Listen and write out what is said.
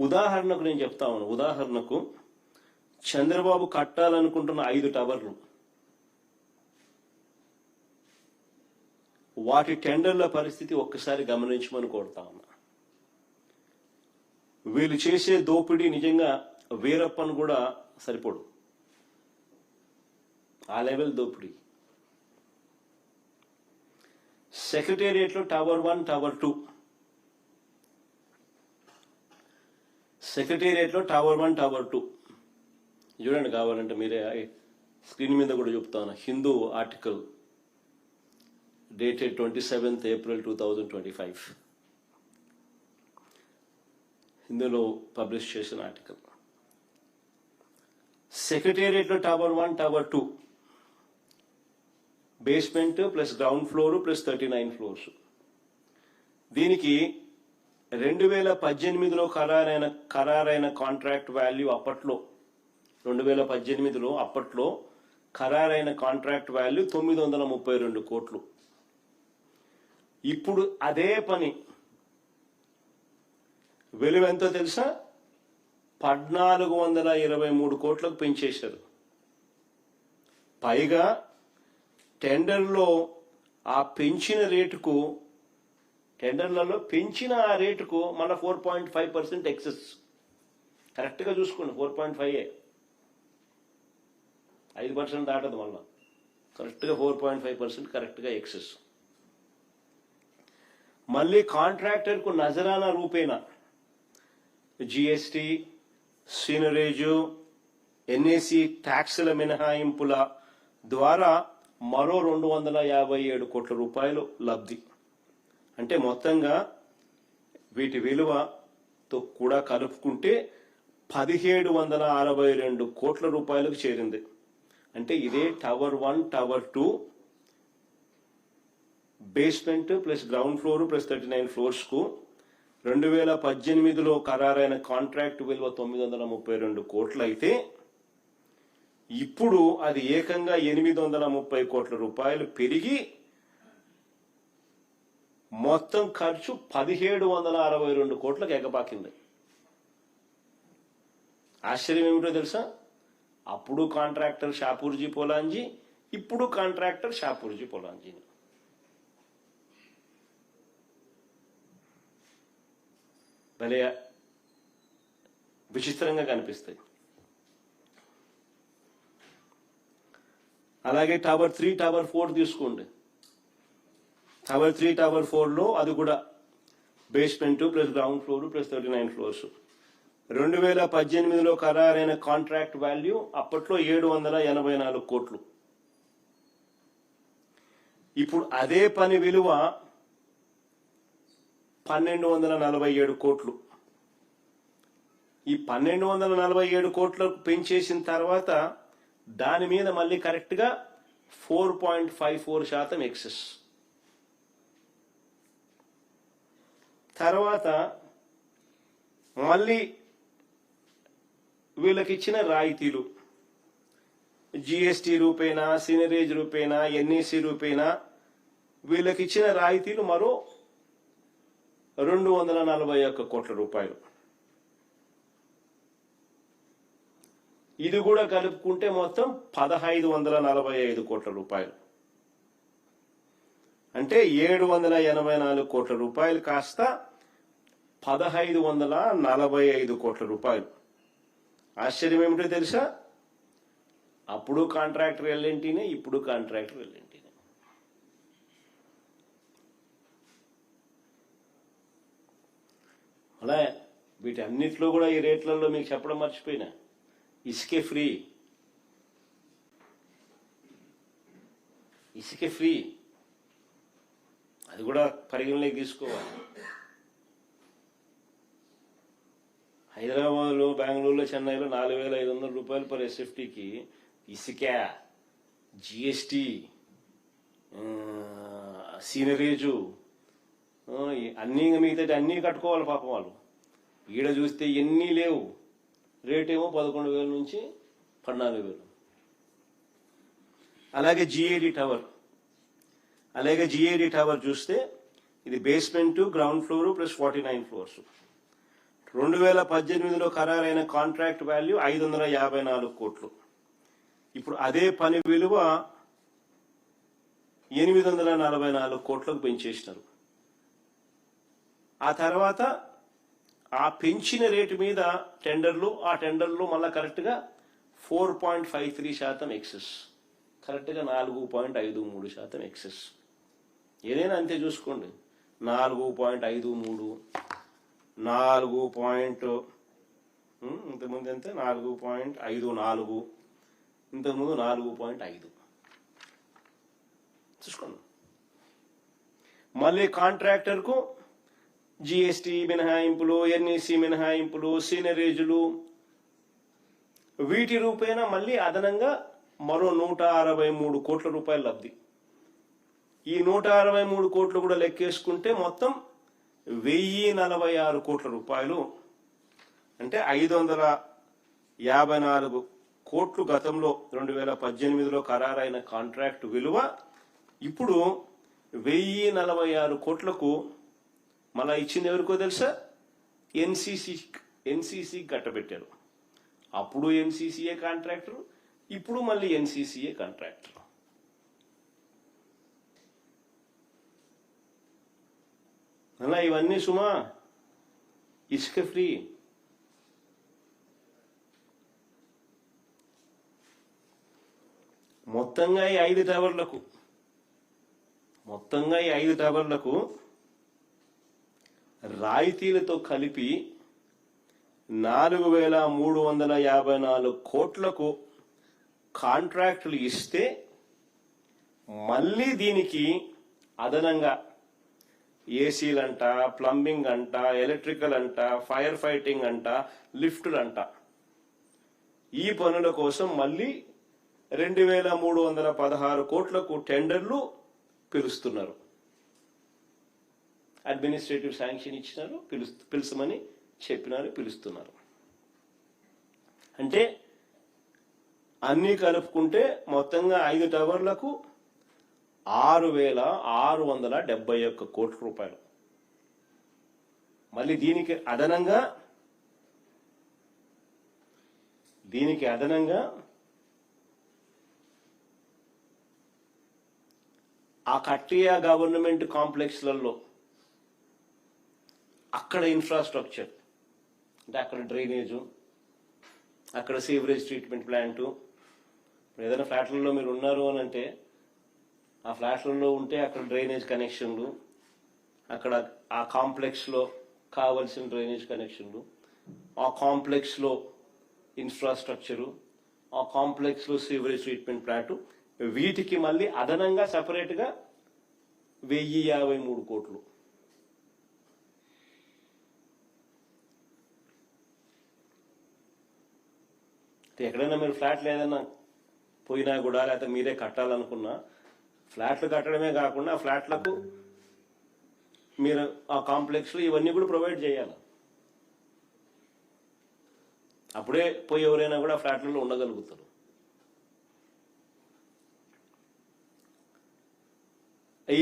ఉదాహరణకు నేను చెప్తా ఉన్నాను, ఉదాహరణకు చంద్రబాబు కట్టాలనుకుంటున్న 5 టవర్లు, వాటి టెండర్ల పరిస్థితి ఒక్కసారి గమనించమని కోరుతా ఉన్నా. వీళ్ళు చేసే దోపిడీ నిజంగా వీరప్పను కూడా సరిపోడు, ఆ లెవెల్ దోపిడీ. సెక్రటేరియట్లో టవర్ 1, టవర్ 2, సెక్రటేరియట్లో టవర్ 1, టవర్ 2 చూడండి, కావాలంటే మీరే స్క్రీన్ మీద కూడా చెప్తాను. Hindu article dated 27th April 2025, హిందూలో పబ్లిష్ చేసిన ఆర్టికల్. సెక్రటేరియట్లో tower 1, tower 2, basement plus ground floor plus 39 floors. దీనికి 2018లో ఖరారైన కాంట్రాక్ట్ వాల్యూ అప్పట్లో 2018లో అప్పట్లో ఖరారైన కాంట్రాక్ట్ వాల్యూ 932 కోట్లు. ఇప్పుడు అదే పని విలువ ఎంతో తెలుసా? 1423 కోట్లకు పెంచేశారు. పైగా టెండర్లో ఆ పెంచిన రేటుకు, టెండర్లలో పెంచిన ఆ రేటుకు మన 4.5% ఎక్సెస్. కరెక్ట్గా చూసుకోండి, 4.5, 5% దాటదు మళ్ళా. కరెక్ట్గా 4.5% కరెక్ట్గా ఎక్సెస్. మళ్ళీ కాంట్రాక్టర్కు నజరానా రూపేణా జిఎస్టి, సీనరేజు, ఎన్ఏసి ట్యాక్సుల మినహాయింపుల ద్వారా మరో 257 కోట్ల రూపాయలు లబ్ధి. అంటే మొత్తంగా వీటి విలువతో కూడా కలుపుకుంటే 1762 కోట్ల రూపాయలకు చేరింది. అంటే ఇదే tower 1, tower 2, basement plus ground floor plus 39 floors కు 2018లో ఖరారైన కాంట్రాక్ట్ విలువ 932 కోట్లు అయితే ఇప్పుడు అది ఏకంగా 830 కోట్ల రూపాయలు పెరిగి మొత్తం ఖర్చు 1762 కోట్లకు ఎగబాకింది. ఆశ్చర్యం ఏమిటో తెలుసా? అప్పుడు కాంట్రాక్టర్ షాపూర్జీ పోలాంజీ, ఇప్పుడు కాంట్రాక్టర్ షాపూర్జీ పోలాంజీ. భలే విచిత్రంగా కనిపిస్తాయి. అలాగే టవర్ 3, టవర్ 4 తీసుకోండి. టవర్ 3, టవర్ 4లో అది కూడా basement plus ground floor plus 39 floors. 2018లో ఖరారైన కాంట్రాక్ట్ వాల్యూ అప్పట్లో 784 కోట్లు. ఇప్పుడు అదే పని విలువ 1247 కోట్లు. ఈ 1247 కోట్లకు పెంచేసిన తర్వాత దాని మీద మళ్ళీ కరెక్ట్గా 4.54% ఎక్సెస్. తర్వాత మళ్ళీ వీళ్ళకి ఇచ్చిన రాయితీలు, జిఎస్టి రూపేనా, సీనరేజ్ రూపేనా, ఎన్ఏసి రూపేనా వీళ్ళకి ఇచ్చిన రాయితీలు మరో 241 కోట్ల రూపాయలు. ఇది కూడా కలుపుకుంటే మొత్తం 1545 కోట్ల రూపాయలు. అంటే 784 కోట్ల రూపాయలు కాస్త 1545 కోట్ల రూపాయలు. ఆశ్చర్యం ఏమిటో తెలుసా? అప్పుడు కాంట్రాక్టర్ ఎల్ఎన్టీనే, ఇప్పుడు కాంట్రాక్టర్ ఎల్ఎన్టీనే. అలా వీటి అన్నిట్లో కూడా ఈ రేట్లలో మీకు చెప్పడం మర్చిపోయినా, ఇసుకే ఫ్రీ, ఇసుకే ఫ్రీ, అది కూడా పరిగణలోకి తీసుకోవాలి. హైదరాబాద్లో, బెంగళూరులో, చెన్నైలో 4500 రూపాయలు పర్ ఎస్ఎఫ్టీకి ఇసుక, జిఎస్టి, సీనరేజు అన్నీ మిగతా అన్నీ కట్టుకోవాలి పాపం వాళ్ళు. ఈడ చూస్తే ఎన్ని లేవు, రేటేమో 11,000 నుంచి 14,000. అలాగే జిఏడి టవర్ చూస్తే ఇది basement, ground floor plus 49 floors. 2018లో ఖరారైన కాంట్రాక్ట్ వాల్యూ 554 కోట్లు. ఇప్పుడు అదే పని విలువ 844 కోట్లకు పెంచేసినారు. ఆ తర్వాత ఆ పెంచిన రేటు మీద ఆ టెండర్లు మళ్ళీ కరెక్ట్గా 4.53% ఎక్సెస్, కరెక్ట్గా 4.53% ఎక్సెస్. ఏదైనా అంతే చూసుకోండి. 4.53, 4. ఇంతకుముందు ఎంత 4.54, ఇంతకుముందు 4.5 చూసుకోండి. మళ్ళీ కాంట్రాక్టర్కు జిఎస్టి మినహాయింపులు, ఎన్ఈసి మినహాయింపులు, సీనరేజులు, వీటి రూపేణా మళ్ళీ అదనంగా మరో 163 కోట్ల రూపాయలు లబ్ధి. ఈ 163 కోట్లు కూడా లెక్కేసుకుంటే మొత్తం 1046 కోట్ల రూపాయలు, అంటే 554 కోట్లు గతంలో 2018లో ఖరారైన కాంట్రాక్ట్ విలువ ఇప్పుడు 1046 కోట్లకు మళ్ళా ఇచ్చింది ఎవరికో తెలుసా? ఎన్సీసీ కట్టబెట్టారు. అప్పుడు ఎన్సీసీఏ కాంట్రాక్టర్, ఇప్పుడు మళ్ళీ ఎన్సీసీఏ కాంట్రాక్టర్. అలా ఇవన్నీ సుమా ఇసుక ఫ్రీ. మొత్తంగా ఈ 5 టవర్లకు రాయితీలతో కలిపి 4354 కోట్లకు కాంట్రాక్టులు ఇస్తే, మళ్ళీ దీనికి అదనంగా ఏసీలంట, ప్లంబింగ్ అంట, ఎలక్ట్రికల్ అంట, ఫైర్ ఫైటింగ్ అంట, లిఫ్టులంట, ఈ పనుల కోసం మళ్ళీ 2316 కోట్లకు టెండర్లు పిలుస్తున్నారు. అడ్మినిస్ట్రేటివ్ శాంక్షన్ ఇచ్చినారు, పిలుచమని చెప్పినారు, పిలుస్తున్నారు. అంటే అన్నీ కలుపుకుంటే మొత్తంగా 5 టవర్లకు 6671 కోట్ల రూపాయలు. మళ్ళీ దీనికి అదనంగా ఆ కట్టియా గవర్నమెంట్ కాంప్లెక్స్లలో అక్కడ ఇన్ఫ్రాస్ట్రక్చర్, అంటే అక్కడ డ్రైనేజు, అక్కడ సీవరేజ్ ట్రీట్మెంట్ ప్లాంటు. ఏదైనా ఫ్లాట్లలో మీరు ఉన్నారు అని అంటే ఆ ఫ్లాట్లలో ఉంటే అక్కడ డ్రైనేజ్ కనెక్షన్లు, అక్కడ ఆ కాంప్లెక్స్లో కావలసిన డ్రైనేజ్ కనెక్షన్లు, ఆ కాంప్లెక్స్లో ఇన్ఫ్రాస్ట్రక్చరు, ఆ కాంప్లెక్స్లో సీవరేజ్ ట్రీట్మెంట్ ప్లాంటు, వీటికి మళ్ళీ అదనంగా సపరేట్గా 1053 కోట్లు. ఎక్కడైనా మీరు ఫ్లాట్లు ఏదైనా పోయినా కూడా, లేకపోతే మీరే కట్టాలనుకున్నా, ఫ్లాట్లు కట్టడమే కాకుండా ఆ ఫ్లాట్లకు మీరు ఆ కాంప్లెక్స్లో ఇవన్నీ కూడా ప్రొవైడ్ చేయాలి. అప్పుడే పోయి ఎవరైనా కూడా ఫ్లాట్లలో ఉండగలుగుతారు.